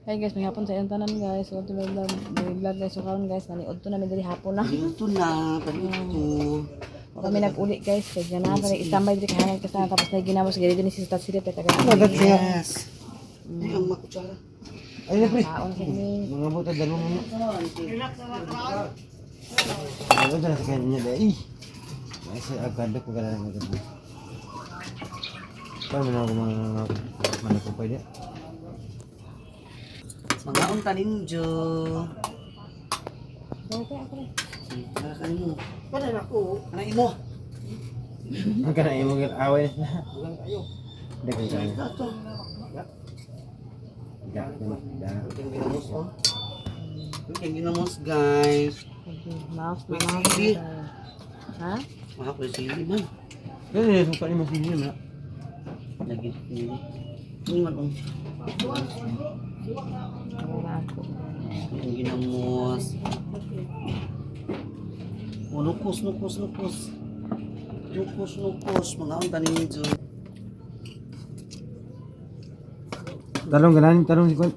Hi guys, may hapon sa iyong tanan guys. Welcome to my vlog guys. So karon guys, naniod to namin diri hapon na. Ito na, ganito. Kami nag-uli guys. Kaya na pa istambay diri kahanan kasi tapos na ginamos gid din si Stat Sirip taga. Yes. Ay, ang makutsara. Ay, na pre. Kaon kami. Mga buta dalawang mo. Ano dyan sa kanya dahil? Ay, sa agad ko gano'n ng agad. Paano na ako manakupay niya? Mga unta ninjo. Okay, ako rin. Nakakain mo. Paano na ako? Kanain mo. Ang ka na yung mga away na. Huwag kayo. Hindi ko kaya. Ito. Yung ginamos, oh. Yung ginamos, guys. Mouse na Wait, lang. sige. Ha? Mga presili man. Yan yun, suka ni Masinyo na. Lagi. Ini man, oh. Wala ako. Yung ginamos. Oh, nukos. Mga unta ninjo. Talong gananin, talong si Kwan.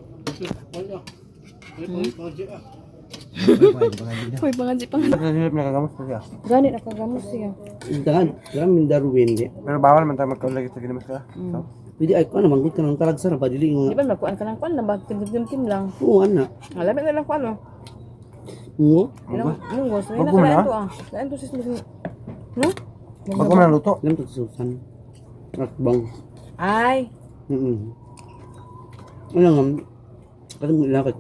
Hoy, pangadji pang. Hirap nakagamos pa siya. Gani nakagamos siya. Dahan min daruin di. Pero bawal man tayo magkaulagi sa ginamas ka. So, Pwede ay ko na manggut ka ng talagsa na padili Di nga. ba magkuan ka ng kuan na ba tim lang. Oo, ana. Alam na lang kuan no. Oo. Ilang munggos. Ay Wag mo na. nakalaan to ah. Kain to sis mo. No? pag ko man luto. Alam to susan. Nakbang. Ay, Ano nga, kasi mo ilakit,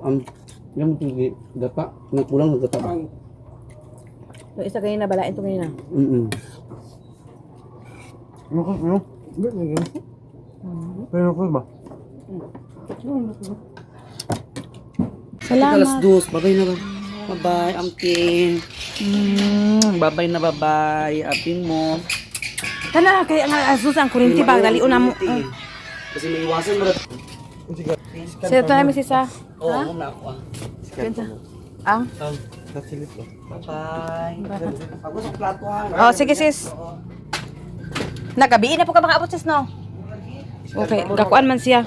yung tinggi, gata, nagkulang ng gata ba? no isa kanina balain to kanina. Ano ko? Ano? Pero ko ba? Salamat. Alas 2, babay na ba? Bye-bye, Amkin. Babay na babay, apin mo. Kana kay ang asus ang kurinti bag dali una mo. Kasi may iwasan mo. Sino to namin sisa? Oo, na ako ah. Kinsa? Ang? Nasilit ko. Bye-bye. Pagod sa plato ha. Oh, sige sis. Nagabi na po ka makaabot sis no. Okay, gakuan man siya.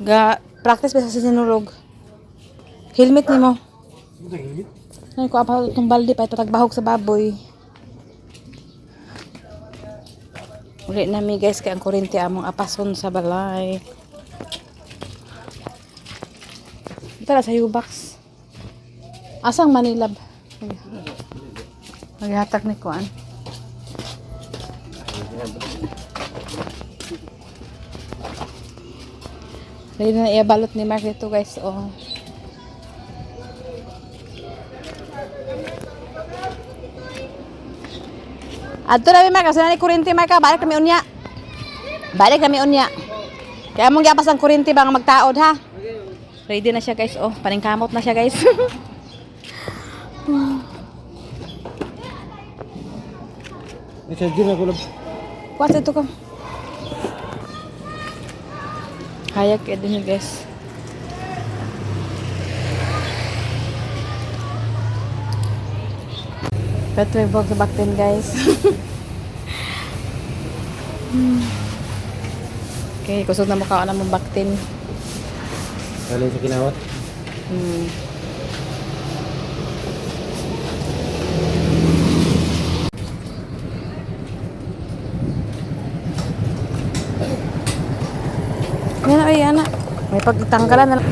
Ga practice ba sa sinulog. Helmet nimo. Ay ko apa itong balde pa itagbahog sa baboy. Uli nami guys kay ang kuryente among apason sa balay. Tara sa U-box. Asang Manilab? Maghatak ni Kuan. Dahil na iabalot ni Mark dito guys. Oh. Adto na Mark, kasi na kuryente Mark, balik kami unya. Balik kami unya. Kaya mong giapas ang kuryente ba nga magtaod ha? Ready na siya guys. Oh, paningkamot na siya guys. Charger ako lang. Kuha ito ko. Hayak ya din guys. Petrol box sa baktin guys. Okay, kusog na mukha na mong baktin. Galing sa kinawat. Yan ay anak. May pagtanggalan na.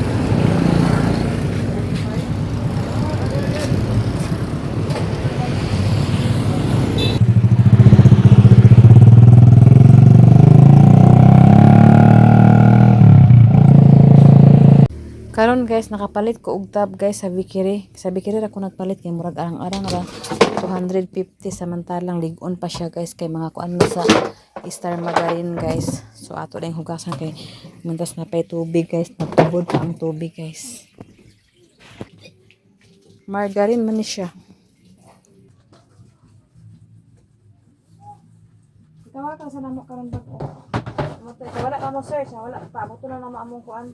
Karon guys, nakapalit ko og tab guys sa Vikiri. Sa Vikiri ra ko nagpalit kay murag arang-arang ra 250 samantalang lig-on pa siya guys kay mga kuan na sa Star Margarine guys. So ato ding hugasan kay mantas na pay tubig guys, nagtubod pa ang tubig guys. Margarine man ni siya. Tawag ka sa namo karon ba ko. Wala ka mo search, wala pa buto na namo among kuan.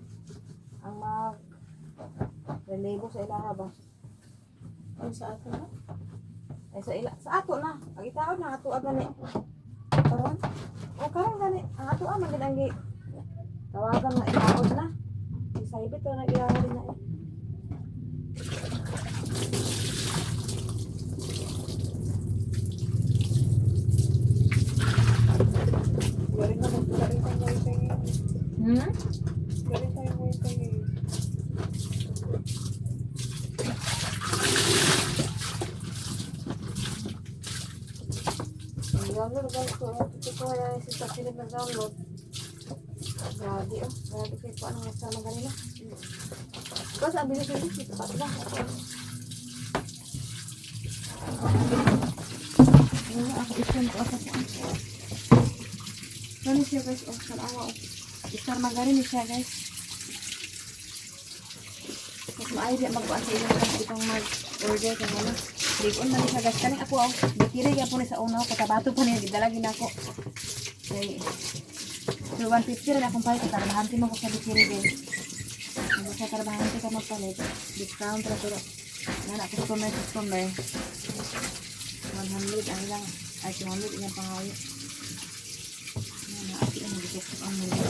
Ang relebo sa ilaha ba? Ang sa ato na? Ay sa ato na. Ang itaod na ato gani. Karon? O karon gani. Ang ato man gid ang tawagan na itaod na. saibit to na ilawa rin na eh. Hmm? Download ko na si Pasilip na download. Grabe oh, grabe kayo po anong nasa magalina. Basta ang bilis nito dito pa ba? Ako isyan ko ako po. Ano siya guys? Oh, salawa oh. Star margarine siya guys. Mas maayos yan magbuan sa inyo guys itong mag-order kung ano. Ligon man siya guys. Kaling ako oh. Bikiri kaya po ni sa unaw. Katabato pa niya. Gidalagin ako. Okay. So 150 rin akong palit. Karabahanti mo ko sa bikiri din. Kung sa karabahanti ka magpalit. Discount ra pero. Yan ako customer. 100 ang lang. Ay 200 inyang pangayo. Yan na. Ati ang gusto ang muli.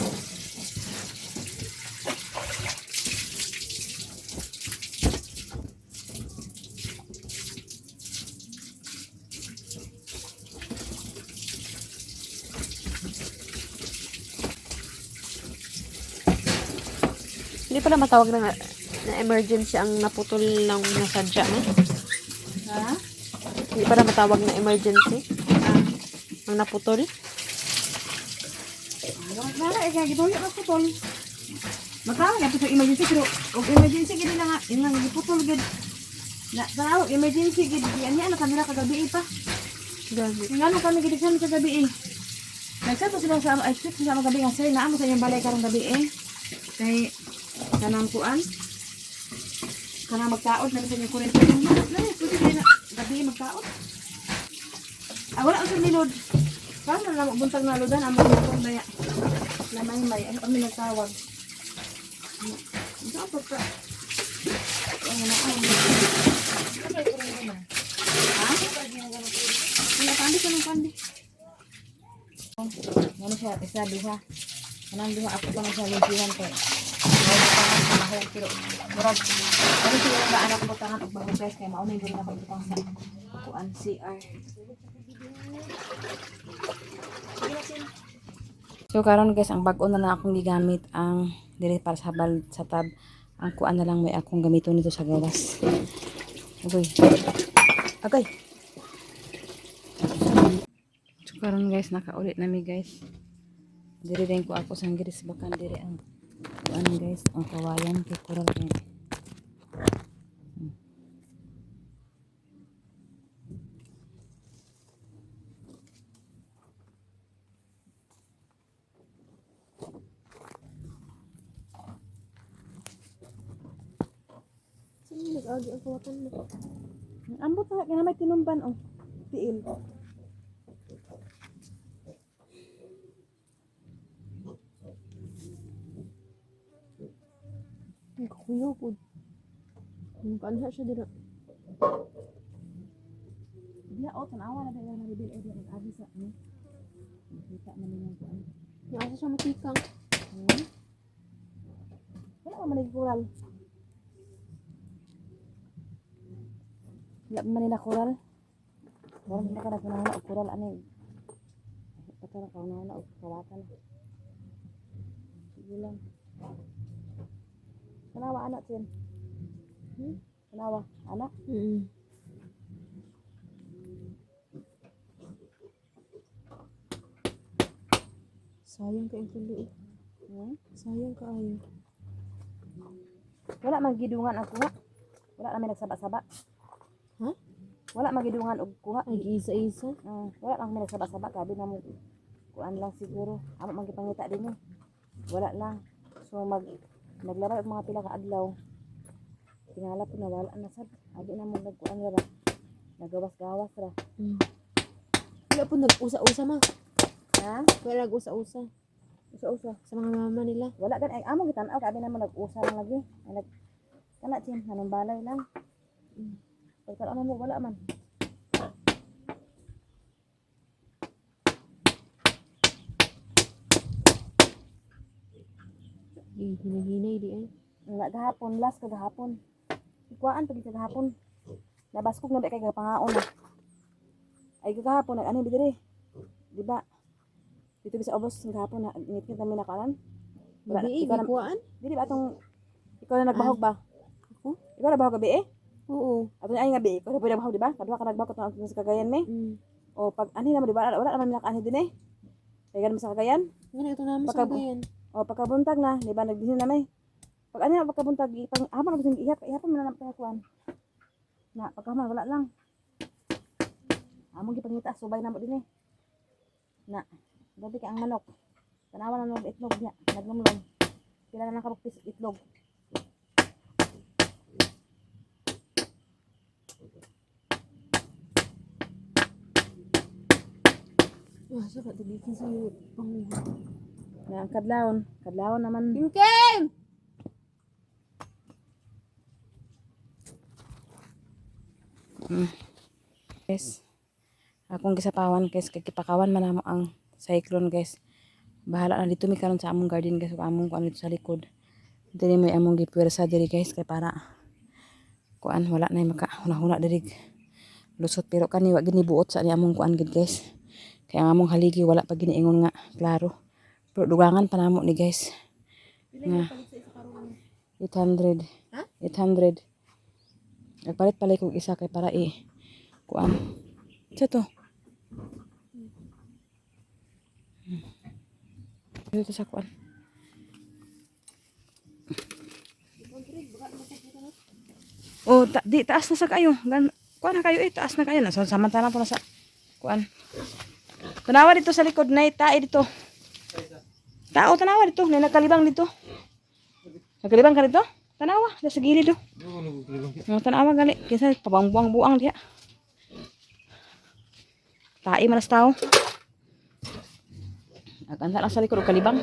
Hindi pala matawag na emergency ang naputol ng nasadya mo. Ha? Hindi pala matawag na emergency ang naputol. Nara, kaya gituloy ang putol. Magkawag yan sa emergency, pero kung emergency, gini na nga, yun lang, giputol, gid. Tawag, emergency, gid, yan yan, kanila kagabi pa. Grabe. Yung ano kami, gid, sa kagabi Nagsato sila sa ay trip sa gabi nga, sir, naamo sa inyong balay karong gabi Kay, kanang kuan, kanang magkaot, namin sa inyong kurente. Pwede na, gabi magkaot. Wala ang sunilod. Paano na buntag na ludan, ang mga itong daya. Lamay-may, ano kami nagtawag. Ito ang pagka. Ang mga ha? Pandi ka ng pandi. Ano siya, isa diha. Kanang diha ako pa ng sa limpihan ko. Pero murag ano siya yung anak ko tangan og bago guys kay mao may gud na pagtang sa kuan CR. So karon guys ang bag-o na lang akong gigamit ang dili para sa sa tab. Ang kuan na lang may akong gamiton nito sa gawas. Agoy. Agay. So karon guys nakaulit nami guys. Diri din ko ako sang giris bakan diri ang kuan guys ang kawayan kay coral kay. Nag-agi ang kawatan mo. Ambot na kaya may tinumban oh. Tiil. Ang kakuyo po. Ang kanha siya dito. Dia oh tanawa na dahil na reveal area nag-agi sa ano. Nakita man niya kuan. Nasa siya matikang. Wala man may coral. Wala man nila coral. Wala man ka nagkunawa og coral ani. Patara ka na og kawatan. Sige lang. Kanawa anak sin. Kanawa anak. Sayang ka yung tuloy. Sayang ka ayo. Wala man gidungan ang kuha. Wala na may nagsaba-saba. Ha? Wala man gidungan og kuha. Ay, isa-isa. Wala lang may nagsaba-saba kabi na mo kuan lang siguro. Amo man gipangita din eh. Wala lang. So naglaro og mga pila ka adlaw. Tingala po na wala na sad. Abi na mo nagkuan ra. Nagawas-gawas ra. Wala po nag-usa-usa ma. Ha? Wala nag-usa-usa. Usa-usa. Sa mga mama nila. Wala gan ay amo gitan-aw kabi na mo nag-usa lang lagi. Ay nag kana sin hanong balay lang. Pagkala mo wala man. Hinahinay di ay. Nga gahapon, last ka gahapon. Ikuan pag gahapon. Nabas ko nga kay pangaon na. Ay gahapon nag ani bidiri. Di ba? Dito bisa obos gahapon na ngit kami nakalan. Gabi, ikuan? Dili ba atong ikaw na nagbahog ba? Ako? Ikaw na bahog gabi eh? Oo. Ato ay nga bi, ikaw na pwede bahog di ba? Kadua ka nagbahog sa Cagayan me. O pag ani naman di ba? Wala naman nakaani din eh. Kaya ganun sa Cagayan. Ano ito namin Pagka- sa Cagayan? O pagkabuntag na, di ba nagdihin na may. Pag ano na pagkabuntag, ipang habang gusto ihap mo na pinakuan. Na pagkaman wala lang. Among gipangita subay na mo din eh. Na, gabi ka ang manok. Tanawa na ng itlog niya, naglumlong. Pila na nakapagpis itlog. Ah, saka tabikin sa'yo. Na ang kadlawon naman. Kim! Guys, akong gisapawan guys, kay kipakawan man namo ang cyclone guys. Bahala na dito mi karon sa among garden guys, ug among kuan dito sa likod. Diri may among gipuwersa diri guys kay para kuan wala na maka huna-huna diri lusot pero kani wa gini buot sa ni among kuan gid guys. Kaya ang among haligi wala pa giniingon nga klaro. Pero dugangan pa namo ni guys. Nga 800. 800. Nagpalit-palit kong isa kay para kuan. Ito to. Ito sa kuan. Oh, di taas na sa kayo. Kuan na kayo taas na kayo na. So, samantala po na sa kuan. Tanawa dito sa likod na tae dito. Tao tanawa dito, na nagkalibang dito. Nagkalibang ka dito? Tanawa, sa gilid do. Tanawa gali, kinsa pabangbuang-buang diha. Tae manas tao. Aganda lang sa likod kalibang.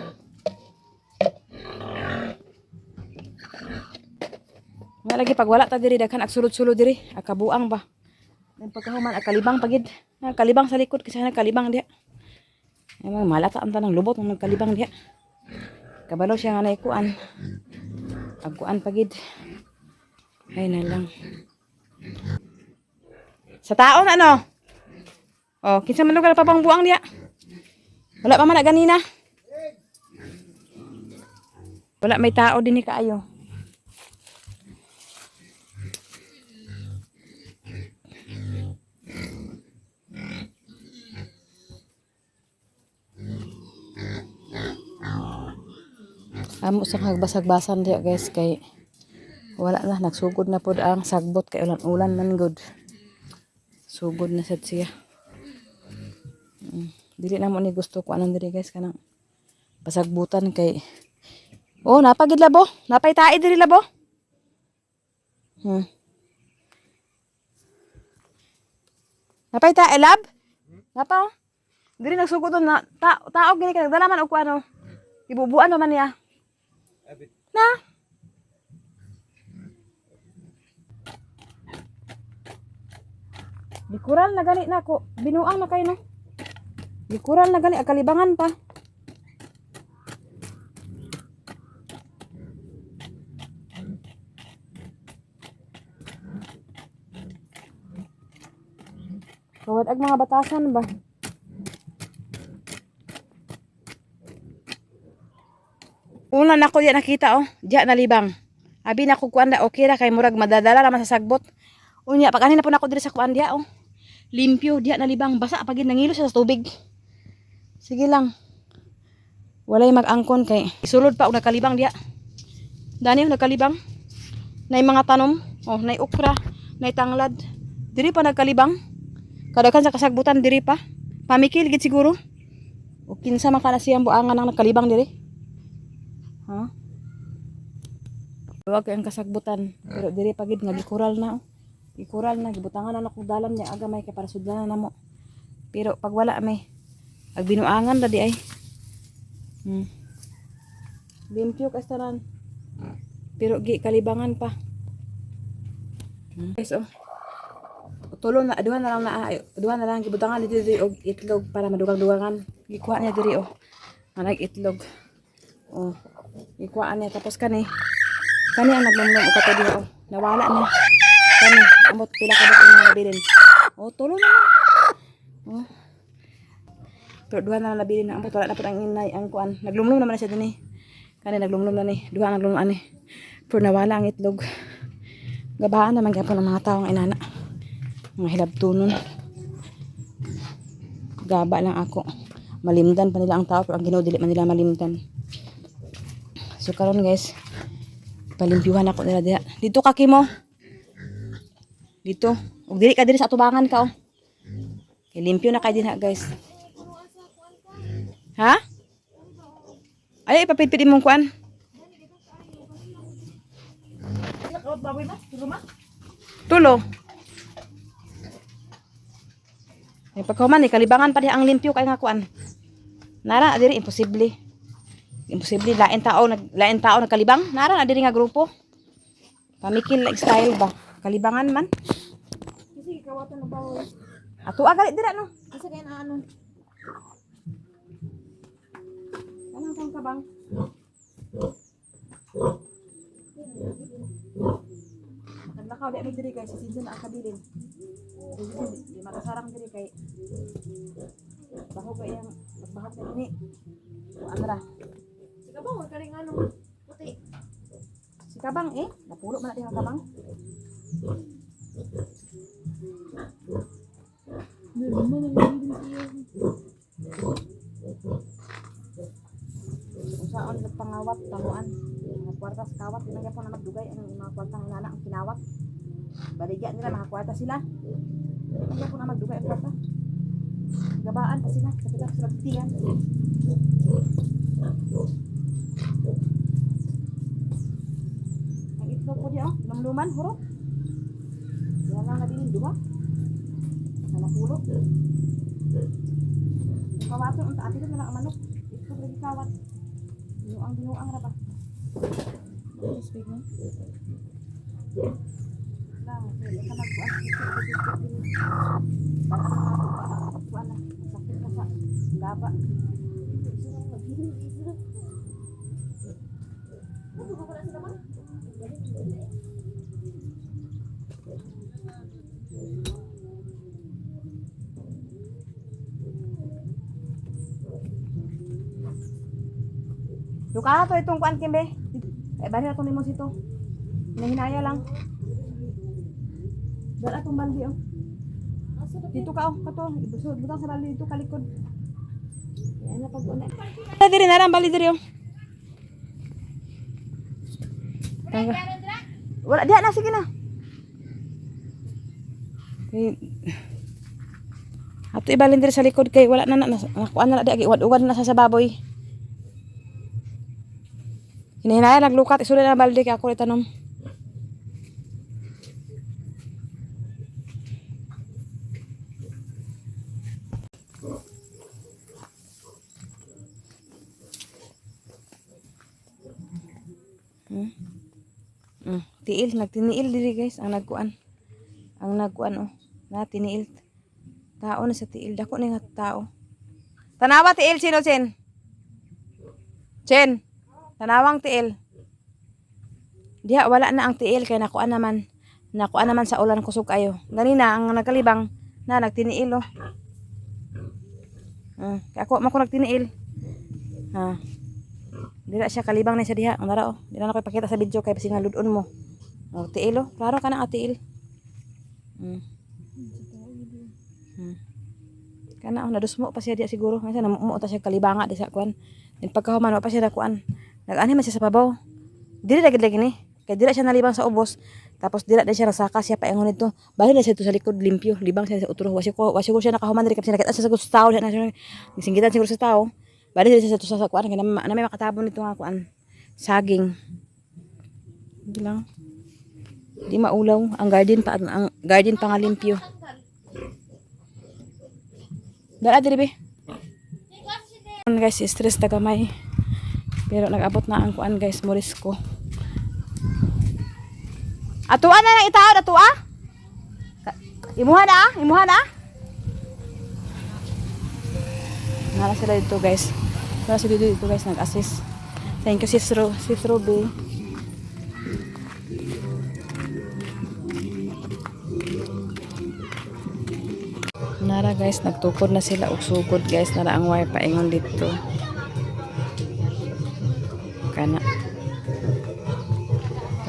Nga lagi pag wala ta diri daghan agsulod-sulod diri, akabuang ba. Then pagkahuman akalibang pagid. Kalibang sa likod kasi nagkalibang diha. Ay mga malata ang tanang lubot ng nagkalibang diha. Kabalo siya nga naikuan. Agkuan pagid. Ay na lang. Sa tao na no. Oh, kinsa man lugar pa bang buang diha. Wala pa man na ganina. Wala may tao din ni kaayo. Amo sa kagbasag-basan diya guys kay wala na nagsugod na pod ang sagbot kay ulan-ulan man good. Sugod na sad siya. Dili na mo ni gusto ko anong diri guys kanang pasagbutan kay oh napagid labo, napay tae diri labo. Napay tae lab? Napa? Diri nagsugod na tao gini kay nagdala man og ano. Ibubuan pa man niya. Na. Likuran na gani na ko. Binuang na kayo no. Likuran na gani akalibangan pa. Kawad ag mga batasan ba? Una na ko diya nakita oh, diya nalibang. Abi na ko kuan da okay ra kay murag madadala naman sa sagbot. Unya pag anina po nako diri sa kuan diya oh. Limpyo diya nalibang basa pagid nangilo siya sa tubig. Sige lang. Walay mag-angkon kay isulod pa og nakalibang diya. Dani oh nakalibang. Nay mga tanom, oh nay okra, nay tanglad. Diri pa nagkalibang. Kadaghan sa kasagbutan diri pa. Pamikil gid siguro. O kinsa man kana siyang buangan nang nakalibang diri. Ha? Huwag kayong kasagbutan. Pero diri pagid nga gikural na. Gikural na. Gibutangan na ako dalan niya. Aga may para sudlanan na mo. Pero pag wala may. Agbinuangan na di ay. Limpyo kastaran. Pero kalibangan pa. Guys oh. Tulong na. Aduhan na lang na. Aduhan na lang. Gibutangan dito diri og itlog para madugang-dugangan. Gikuha niya diri oh. Manag itlog. Oh. Ikuhaan niya tapos kani Kani ang naglumlum o kato diha. Nawala na. Kani, amot pila ka dito na nabilin. Oh, tulo na. Oh. Pero duha na nabilin na amot wala na pud ang inay ang kuan. Naglumlum naman na siya dinhi. Kani naglumlum na ni. Duha naglumlum ani. Pero nawala ang itlog. Gabahan naman gyapon ang mga tawo nga inana. Mga hilabtunon. Gaba lang ako. Malimdan pa nila ang tao pero ang Ginoo dili man nila malimdan. So karon guys, palimpyuhan ako nila diha. Dito ka Kimo. Dito. Ug dili ka diri sa atubangan ka oh. Kay limpyo na kay dinha guys. Ha? Ay ipapitpit imong kuan. Tulo. Ay pagkahuman ni kalibangan pa diha ang limpyo kay nga kuan. Nara diri imposible. Imposible lain tao nagkalibang. Nara na diri nga grupo. Pamikil like style ba. Kalibangan man. Kasi kawatan na bawo. Ato agali dira no. Kasi kaya na ano. Anong kang kabang? Naglakaw di diri kay sa season na akabilin. Di makasarang diri kay baho kay ang bahat na ni. Ano ra? Si kabang wala ka rin ano. Puti. Si kabang napulo man natin ang kabang. Usaon sa pangawat tamuan. Mga kwarta sa kawat dinagyan po na magdugay ang mga kwartang inana ang kinawat. Baligya nila mga kwarta sila. Dinagyan po na magdugay ang kwarta. Gabaan pa sila sa pilang sulagtigan. Ang itlog ko diya lumluman huro. Yan lang nabilin duha. Napulo. Kawaton unta atin na lang ang manok. Itlog lagi kawat. Binuang ra ba? Speak mo. Lang, sa magkuan kuan sakit na sa gaba. Duka to itong kuan kimbe. Bali na itong limos ito. Hinahinaya lang. Dala itong baldi oh. Dito ka oh, kato. Ibusod butang sa baldi dito kalikod. Yan na pag-una. Diri na lang baldi diri oh. Tangga. Wala diha na sige na. Ato ibalin diri sa likod kay wala na kuan na di uwad-uwad na sa baboy. Hinahinaya naglukat isulit na balde kay ako itanom. Tiil, nagtiniil diri guys ang nagkuan. Ang nagkuan oh. Na tiniil. Tao na sa tiil, dako ni nga tao. Tanawa tiil sino Chen? Chen. Tanawang tiil. Diha wala na ang tiil kay nakuan naman. Nakuan naman sa ulan kusog kayo. Ganina ang nagkalibang na nagtiniil oh. Kaya ako man ko nagtiniil. Ha. Dira siya kalibang na siya diha. Ang dara oh. Dira na ko ipakita sa video kay basing ludon mo. Oh, tiil oh. Klaro ka na ang tiil. Kana oh nadusmo pa siya diha siguro. Kasi namuo ta siya kalibanga di sa kuan. Din pagkahuman wa pa siya nakuan. Nag-ani man siya sa babaw. Dili lagi ni. Kay dira siya nalibang sa ubos. Tapos dira din siya nasaka siya paingon nito. Bali na siya to sa likod limpyo. Libang siya sa utro. Wasi ko siya nakahuman diri kasi nakita siya sa tao na siya. Singgitan siguro sa tao. Bali siya to sa kuan kay na may makatabon nito nga kuan. Saging. Di lang. Di maulaw ang garden pa nga limpyo. Dala diri be. Guys, stress ta gamay. Pero nag-abot na ang kuan guys, moris ko. Atuan na lang itaod, atua? Imuha na? Nara sila dito guys. Nara sila dito guys, nag-assist. Thank you sis Ruby. guys, nagtukod na sila og sugod guys, nara ang wire paingon dito. Kana.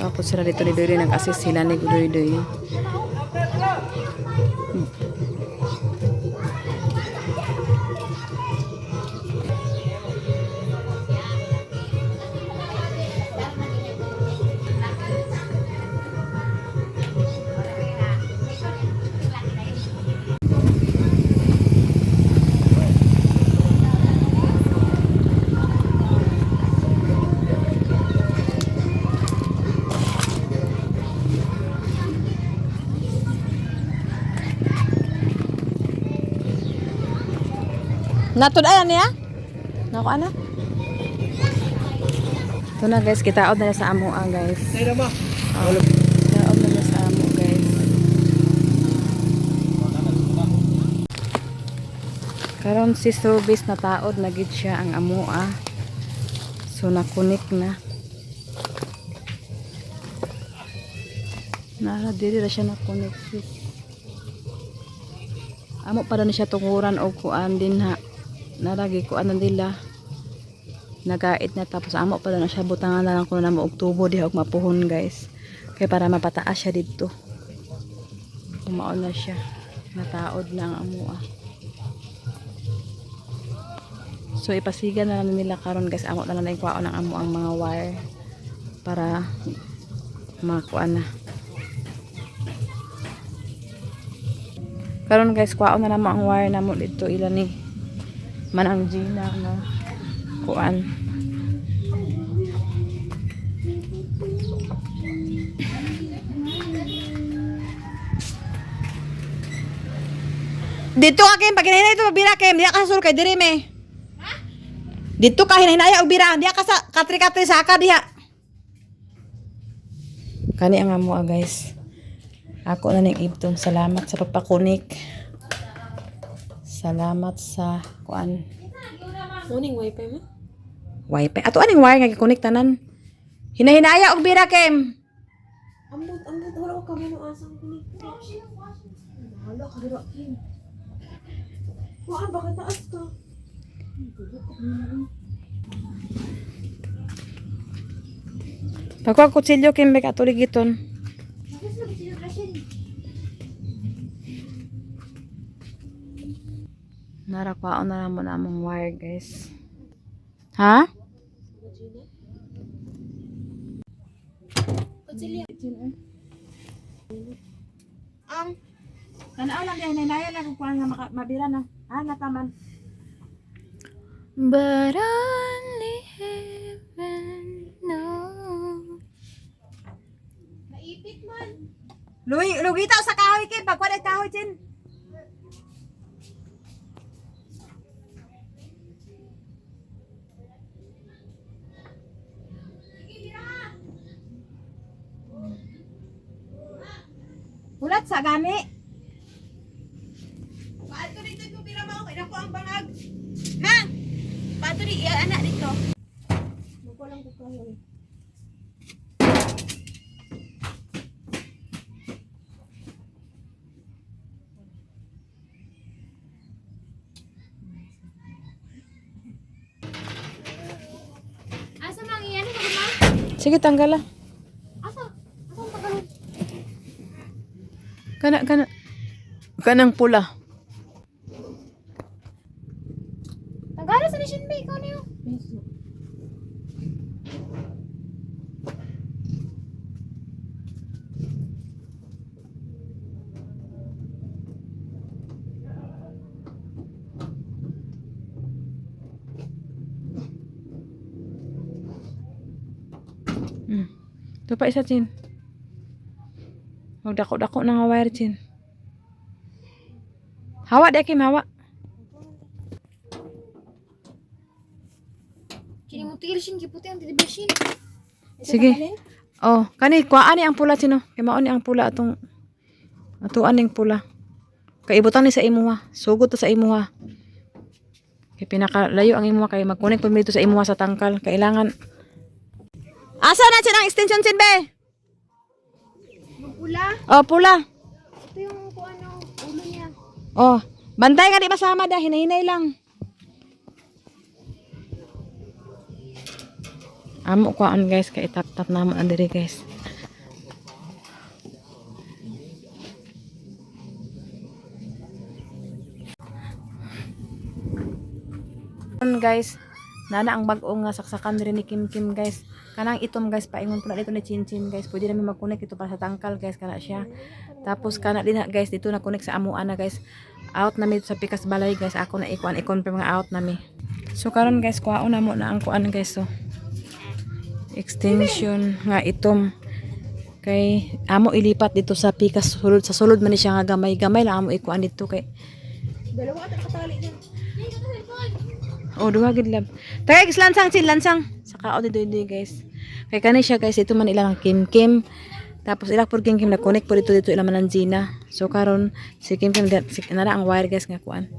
Tapos sila dito ni Doy nag-assist sila ni Doy. Natud ayan niya? Nako ana? Ito na guys, kitaod na sa amo guys. Kitaod na sa amo guys. Karon si service na taod na gid siya ang amo So nakunik na. Nara diri ra siya nakunik. Amo para na siya tunguran og kuan din ha. Naragi ko ano nila nagait na tapos amo pa na siya butangan na lang ko na mo og tubo diha og mapuhon guys kay para mapataas siya dito kumaon na siya nataod na ang amo so ipasigan na lang nila karon guys amo na lang kuwaon ang amo ang mga wire para makuan na karon guys kuwaon na lang ang wire namo dito ilan ni manang Gina na kuan dito ka Kim pag hinahinay ito bira Kim diya ka sul kay diri me dito ka hinahinay og bira diya ka sa katri-katri sa aka diha kani ang amo guys ako na ning ibton salamat sa pagpakunik. Salamat sa kuan. Morning wifi mo? Wifi. Ato aning wire nga gi-connect tanan. Hinahinaya og bira Kem. Ambot wala ko kami no asang kunig. Hala ka dira Kim. Wa ba ka taas ka? Pagkuha kutsilyo Kem bek ato ligiton. Narakwaon na naman namong wire guys. Ha? Ang tanaw lang yan, hinaya lang kung nga mabira na. Nataman. But only heaven knows. Naipit man. Lugitaw sa kahoy Kim, pagkuha kahoy Chin. Ulat sa gani. Paano dito yung pira mo? Kaya ko ang bangag. Ha? Paano di anak dito? Magkulang ko kahoy. Asa mang iyan ko ba? Sige, tanggal lang. Asa? Asa ang tagalog? Kanang pula. Tagala sa Nation Bay, ikaw niyo. Ito pa isa Chin. Magdako-dako na nga wire Chin. Hawa di Kim, hawa. Kini mo tigil sin giputi ang television. Sige. Oh, kani kuhaan ni ang pula Chin. Kay mao ni ang pula atong atuan ning pula. Kay ibutan ni sa imuha. Sugod to sa imuha. Kay pinakalayo ang imuha kay mag-connect pud dito sa imuha sa tangkal. Kailangan asa na Chin ang extension Chin be? Yung pula, Oh, pula. ito yung kung ano, ulo niya. Oh, Bantay ka di masama dah, hinay-hinay lang. Amo kuan guys, kay tap-tap na mo andiri guys. Guys, nana ang bag-o nga saksakan diri ni Kim Kim guys. Kanang itom guys, paingon po na dito ni Chin Chin guys. Pwede namin mag-connect ito para sa tangkal guys, kana siya. Tapos kana din na guys, dito na connect sa amuan na guys. Out na mi sa pikas balay guys. Ako na i-confirm nga out na mi. So karon guys, kuhaon na mo na ang kuan guys so. Extension nga itom. Kay amo ilipat dito sa pikas sulod sa sulod man ni siya nga gamay-gamay lang amo ikuan dito kay. Dalawa ata katali niya. Oh, duha gid lab. Tagay guys lansang sin lansang. Saka o dito guys. Kay kani siya guys, ito man ilang Kim Kim. Tapos ilang pud Kim Kim na connect po dito ilang man Gina. So karon si Kim Kim nara ang wire guys nga kuan.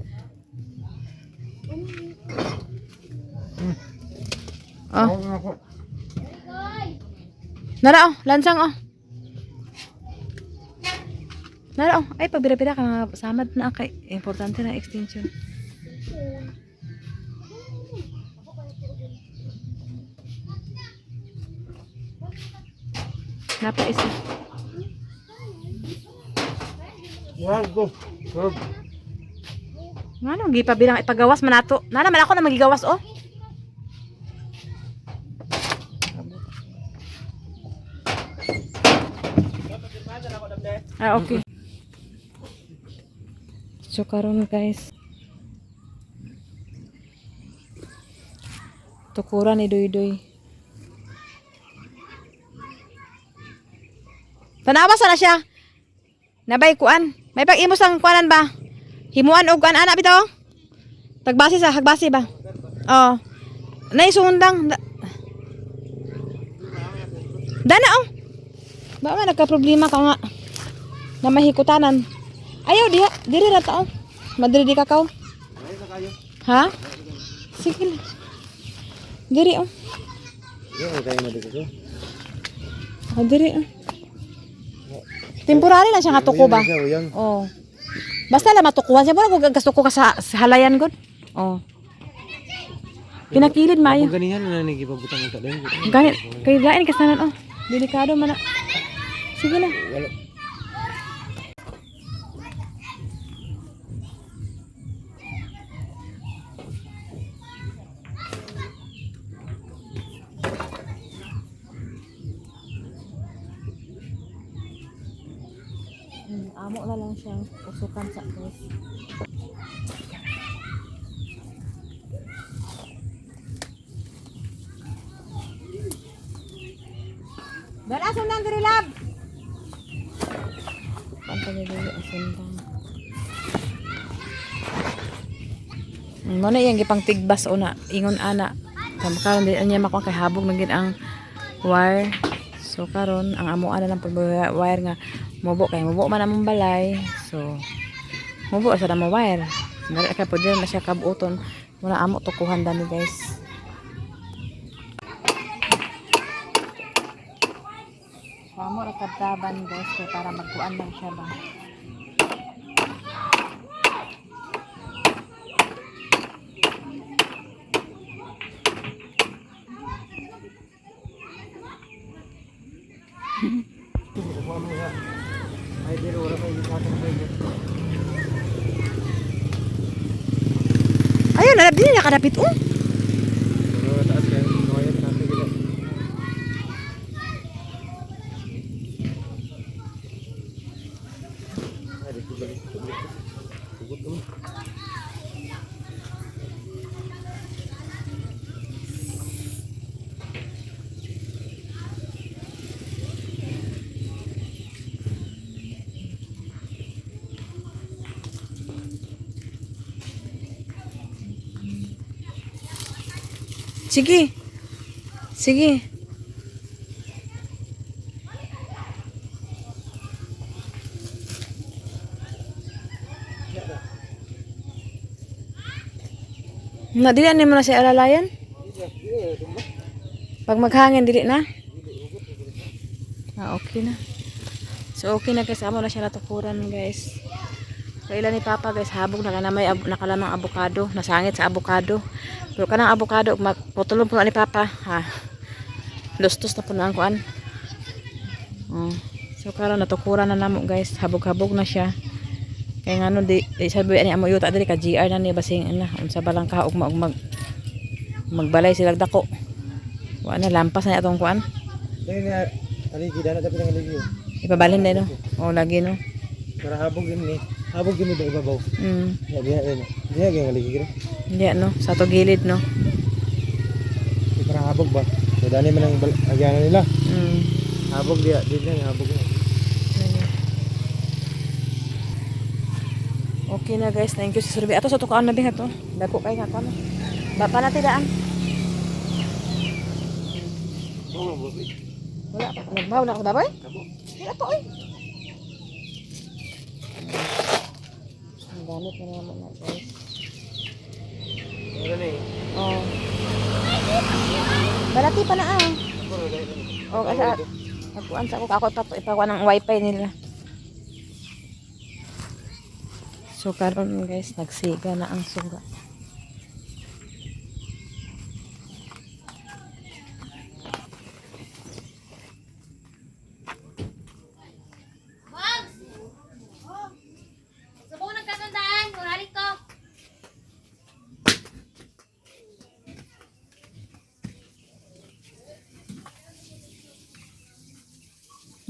Oh. Nara oh, lansang oh. Nara oh, ay pagbira-bira ka nga samad na kay importante na extension. Napa isa. Yan, go. Go. Ngano gipabilang ipagawas man nato. Nana man ako na magigawas oh. Ah, okay. So karon guys. Tukuran ni Doy-Doy. Tanawa sana siya. Nabay kuan. May pag-imos ang kuanan ba? Himuan og kuan ana bitaw. Tagbase sa hagbase ba? Oh. Nay sundang. Dana oh. Ba man nagka problema ka nga. Na mahikutanan. Ayaw diha, diri ra ta oh. Madiri di kakaw. Ha? Sige. Diri oh. Yan, kaya mo dito. Oh, diri oh. Temporary lang siya nga tuko ba? Oh. Basta lang matukuhan siya. Mura kung gasto ko ka sa halayan god. Oh. Pinakilid maayo. Kung ganihan na nagipabutang ng talim. Ganit. Kay lain kasanan oh. Delikado man na. Sige na. Amo na lang siyang usukan sa guys. Dala sundang diri lab. Pantay dili sundang. Mo na yang gipang tigbas una ingon ana. Karon di niya makuha kay habog man gid ang wire. So karon ang amo ana lang pud wire nga mubo kay mubo man among balay. So mubo sa mo wire. Dali ka pud na siya kabuoton. Muna amo tukuhan dani guys. Amo ra kadtaban guys kay para magkuan lang siya ba. Ayun, nalab din niya kadapit oh. Sige. Sige. Na dili ani mo na si alalayan? Pag maghangin dili na. Ah, okay na. So okay na guys, amo na siya natukuran guys. Kailan ni Papa guys, habog na kanamay nakalamang avocado, nasangit sa avocado. Pero kanang avocado putulon po ni Papa, ha. Lustos na po na ang kuan. So karon natukuran na namo guys, habog-habog na siya. Kaya ngano di sabi ani amo yuta diri ka GR na ni basing ana unsa balang ka og magbalay sila dako. Wa na lampas na atong kuan. Dahil nga, aligi, dana dapat ang aligi. Ipabalin din no. O lagi no. Para habog yun ni. Habog yun ba ibabaw? Ya, diha yun. Diha yung aligi kira. Hindi no, sa to gilid no. Para habog ba? So, dani man ang agyangan nila. Mm. Habog dia, di na habog na. Okay na guys, thank you sa survey. Ato sa tukaan na bihat to. Dako kay nga kamo. Ba pa natin daan. Wala pa. Nagbaw na ka baboy? Wala pa oy. Ang gamit na naman na guys. Ano ni? Oh. Balati pa na ah. Oh, asa nagkuan sa ako ipakuha ng wifi nila. So karon guys, nagsiga na ang suga.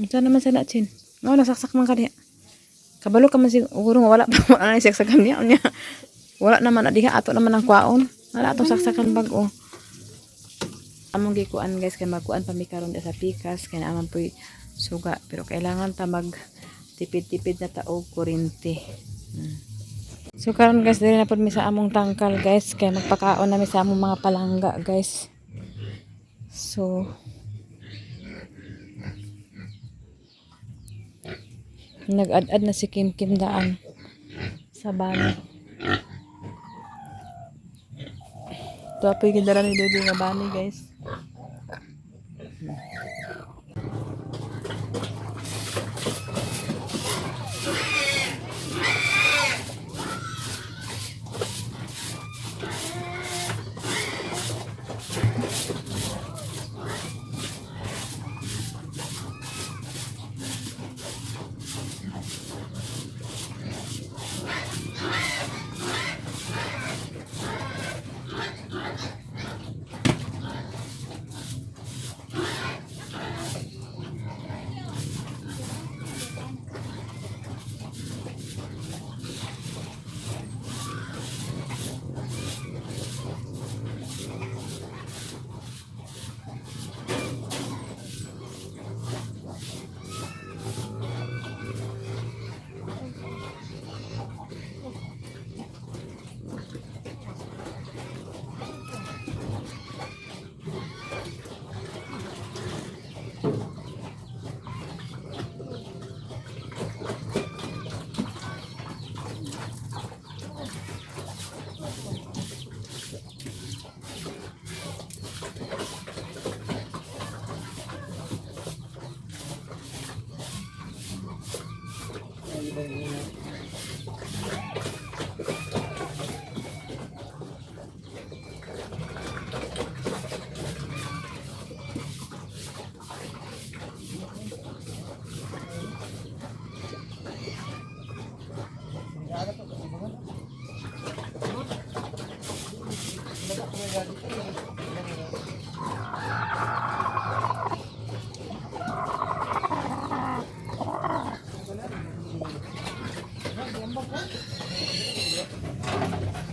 Unsa naman sa natsin? No, nasaksak man ka diha. Kabalo ka man siguro wala pa wala na saksakan niya unya. Wala naman na diha ato naman ang kwaon. Wala atong saksakan bag-o. Among gikuan guys kay magkuan pa mi karon sa pikas kay naman poy suga pero kailangan ta mag tipid-tipid na ta og kuryente. So karon guys diri na pud mi sa among tangkal guys kay magpakaon na mi sa among mga palangga guys. So nag-ad-ad na si Kim Kim daan sa bani. Ito apoy gindara ni Dodo nga bani guys.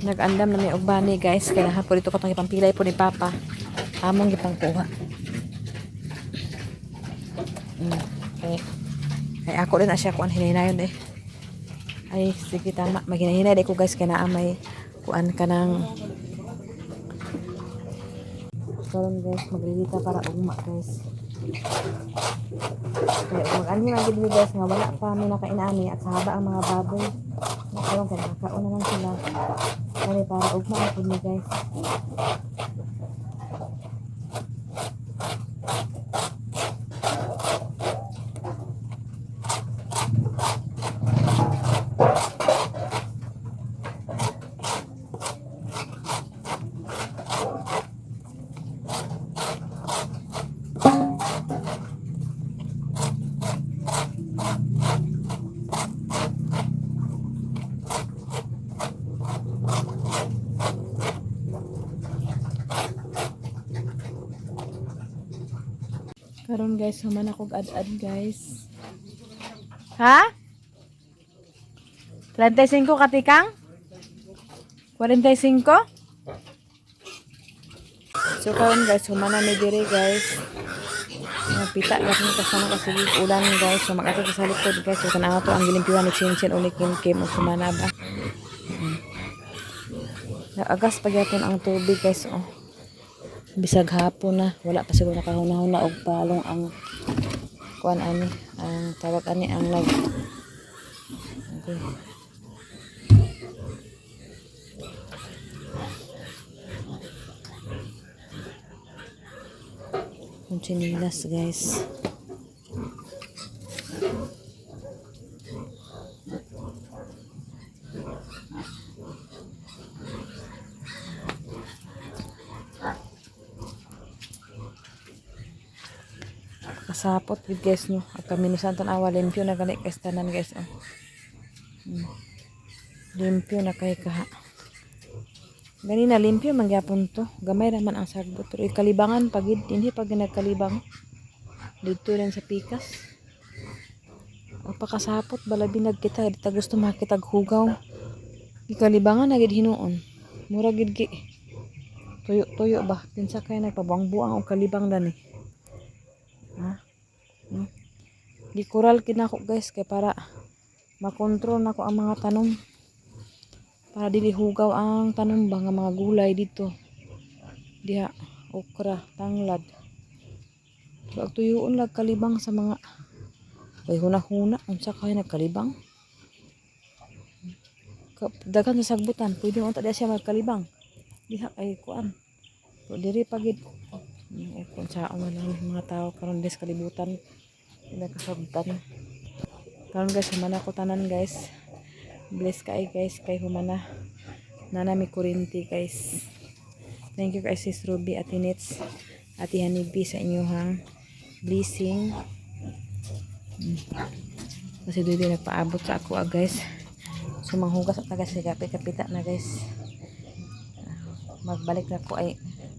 Nag-andam na may ugbani guys. Kailangan po dito katong ipampilay po ni Papa. Among ipangkuha. Ay ako din na siya kuan hinahinayon eh. Ay sige tama. Maghinay-hinay ko guys. Kaya naamay kuan ka ng karon guys. Maglilita para ugma guys. Kaya mag-anhi lang gid guys nga wala pa may nakainani at sa haba ang mga baboy. Karon kaya nakakaon na lang sila. Kaya para ugma ako ni guys. Karon guys, human ako ad-ad guys. Ha? 35 katikang? 45? So karon guys, human na mi diri guys. Pita galing kasama kasi ulan guys. So makato sa likod guys. So tanaw to ang gilimpiwan ni Chinchin uli kim o humana ba. Agas pagyaton ang tubig guys. Oh. Bisag hapon na, wala pa siguro nakahuna-huna og palong ang kuan ani, ang tawag ani ang nag okay. Yung chinilas guys. Kasapot with guys nyo. At kaminusan tanawa, limpyo na gali guys tanan guys. Oh. Limpyo na kay kaha. Ganina limpyo mangyapon to. Gamay naman ang sagbot. Pero ikalibangan pagid, hindi pag nagkalibang. Dito rin sa pikas. O pakasapot, balabinag kita. Dita gusto makitag hugaw. Ikalibangan na gid hinuon. Mura gid gi. Tuyo ba? Pinsa kay nagpabuang-buang o kalibang dani. Ha? Gikural kinako guys kay para makontrol nako ang mga tanom. Para dili hugaw ang tanom ba nga mga gulay dito. Diha okra, tanglad. So tuyoon lag kalibang sa mga way huna-huna unsa kay nagkalibang. Dagan sa sagbutan, pwede unta diha siya magkalibang. Diha ay kuan. So diri pagid kung saan man lang mga tao karon des kalibutan nakasabtan karon guys humana ko tanan guys. Bless kay guys kay humana nanami kurinti guys. Thank you guys sis Ruby at Nits at Hanibi sa inyong blessing. Kasi dito nagpaabot sa ako guys. Sumanghugas at nagasigapi-kapita na guys. Magbalik na ko ay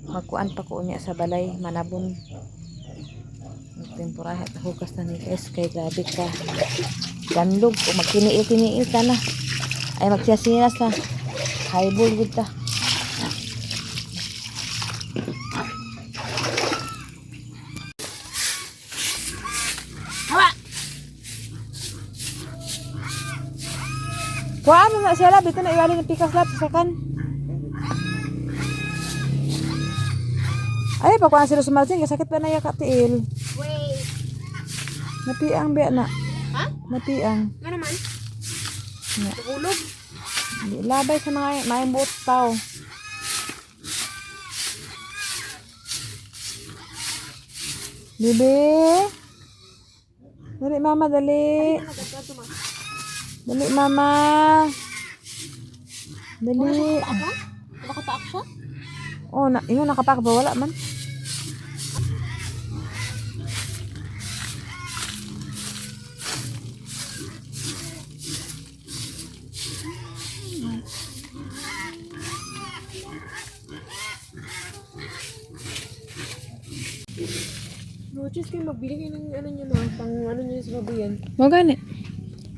magkuan pa ko unya sa balay manabon. Tempurahe at hugas na ni guys kay grabe ka ganlog o magkiniil-kiniil ka na ay magsiyasinas na highball good ta. Kuan na siya lab dito na iwali ng pikas lab sa kan. Ay, pakuha sila sumalsin. Kasakit pa na yung katiil. Wait. Napiang biya na. Ha? Napiang. Nga naman? Na. Tulog? Labay sa mga maing buot tao. Bibi. Dali mama, dali. Dali mama. Dali. Nakataak siya? Oh, yung nakapak ba? Wala man. Roches kayo magbili kayo ng ano nyo na, pang ano nyo sa babuyan. Mo gani.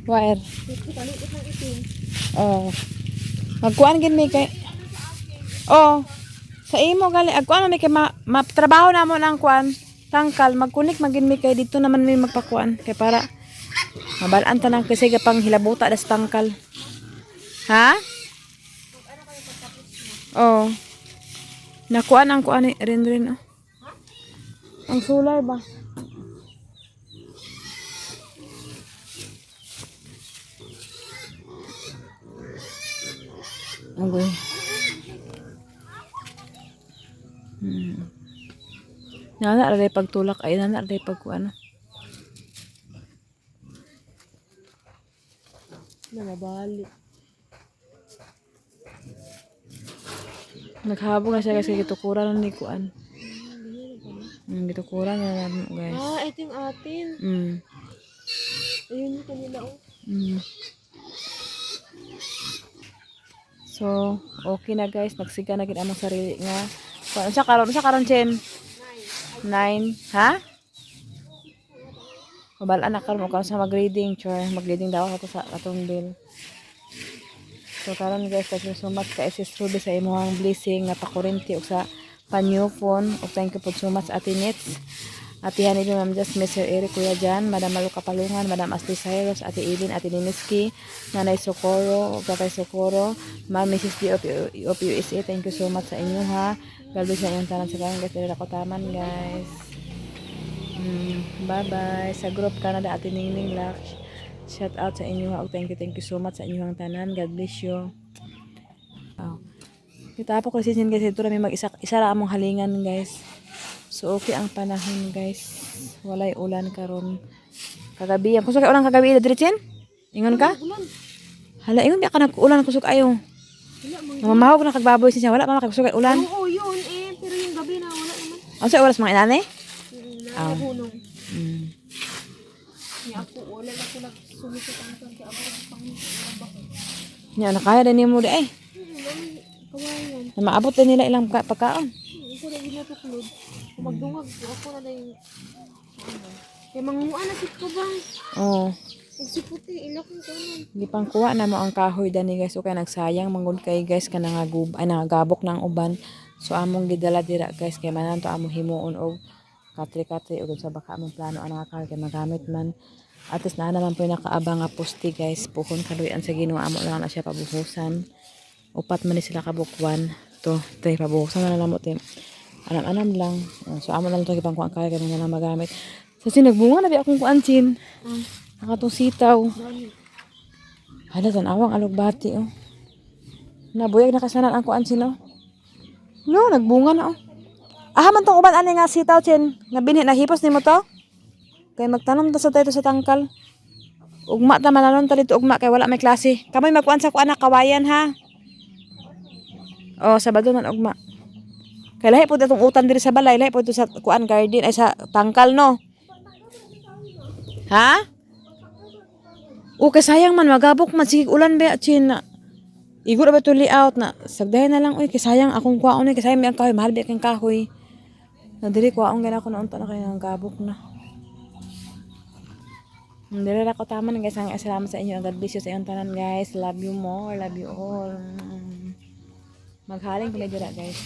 Wire. Ito, talikot ng itim. Oh. Magkuan gid may kay. Oh. Sa imo gali agkuan may kay matrabaho na mo ng kuan. Tangkal magkunik magin mi kay dito naman may magpakuan kay para mabalaan tanang kasi gapang hilabuta das tangkal. Ha? Oh. Nakuan ang kuan rin oh. Ang sulay ba? Okay. Nana aray pagtulak ay nana aray pagkuan. Nababalik. Naghabog na siya kasi gitukuran na ni kuan. Gitukuran na naman guys. Ah, ito yung atin. Ayun yung kanila oh. So, okay na guys. Nagsiga na gid among sarili nga. Sa karon Chen? 9. Ha? Mabalaan na karon ko sa mag-reading, char. Mag-reading daw ako sa atong bill. So karon guys, thank you so much kay Sis Ruby sa imong blessing nga pakurente og sa pa-new phone. Og thank you po so much Ate Nits. Ate Hani Ma'am Just, Mr. Eric, Kuya Jan, Madam Malu Kapalungan, Madam Ashley Cyrus, Ate Eileen, Ate Niniski, Nanay Socorro, Tatay Socorro, Ma'am Mrs. D of USA, thank you so much sa inyo ha. God bless sa inyong tanan sa kanan guys, dili ako taman guys. Bye bye. Sa group Canada, Ate Ningning Lak. Shout out sa inyo ha. Thank you so much sa inyong tanan. God bless you. Oh. Kita po kasi sin guys, ito may mag-isa ra among halingan guys. So okay ang panahon guys. Walay ulan karon. Kagabi, ang kusog ulan kagabi diretsin? Ingon ka? Hala, ingon biya ka nag-ulan kusog ayo. Mamahog na kagbaboy siya, wala pa makakusog ulan. Oo, yun eh. Pero yung gabi na wala naman. Ang sa oras mga inani? Nahulong. Ako, wala na ko nagsumisot ang kwan kaya ako pang Nya nakaya din mo di ay. kawayan. Na maabot din nila ilang pagkaon. Ako na ginatuklod. Kung magdungag ko, ako na na yung kaya manguan na sit ko bang. Oh, Huwag si puti, ilak yung kanan. di pang kuha na mo ang kahoy dani guys. Okay, nagsayang manggod kay guys ka nangagabok ng uban. So among gidala dira guys kay manan to among himuon og katri-katri ug sa baka among plano ang nakakal kay magamit man. At least na naman po yung nakaabang nga posti guys. Puhon kaluyan sa Ginoo amo lang na siya pabuhusan. Upat man ni sila kabukwan. To, tay pabuhusan na lang mo tim. Anam-anam lang. So amo lang to gipang kuan kay kanang na magamit. Sa sinagbunga na bi akong kuansin. Nakatong sitaw. Hala tan awang alugbati oh. Nabuyag na kasanan ang kuansin oh. No, nagbunga na oh. Man tong uban ani nga sitaw chin. Nga binhi nahipos nimo to. Kay magtanom ta sa tayo sa tangkal. Ugma ta mananon ta dito ugma kay wala may klase. Kamay magkuan sa kuan na kawayan ha. Oh, Sabado man ugma. Kay lahi po itong utan diri sa balay, lahi po ito sa kuan garden ay sa tangkal no. Ha? O kay sayang man magabok man sige ulan ba chin na. Igo ra ba to layout na sagdahay na lang oy kay sayang akong kuaon kay sayang mi ang kahoy mahal ba kang kahoy. Na diri kuaon gana ko na unta na kay nang gabok na. Dili ra ko taman guys, ang salamat sa inyo. God bless you sa inyong tanan guys. Love you more, love you all. Maghaling kami dira guys.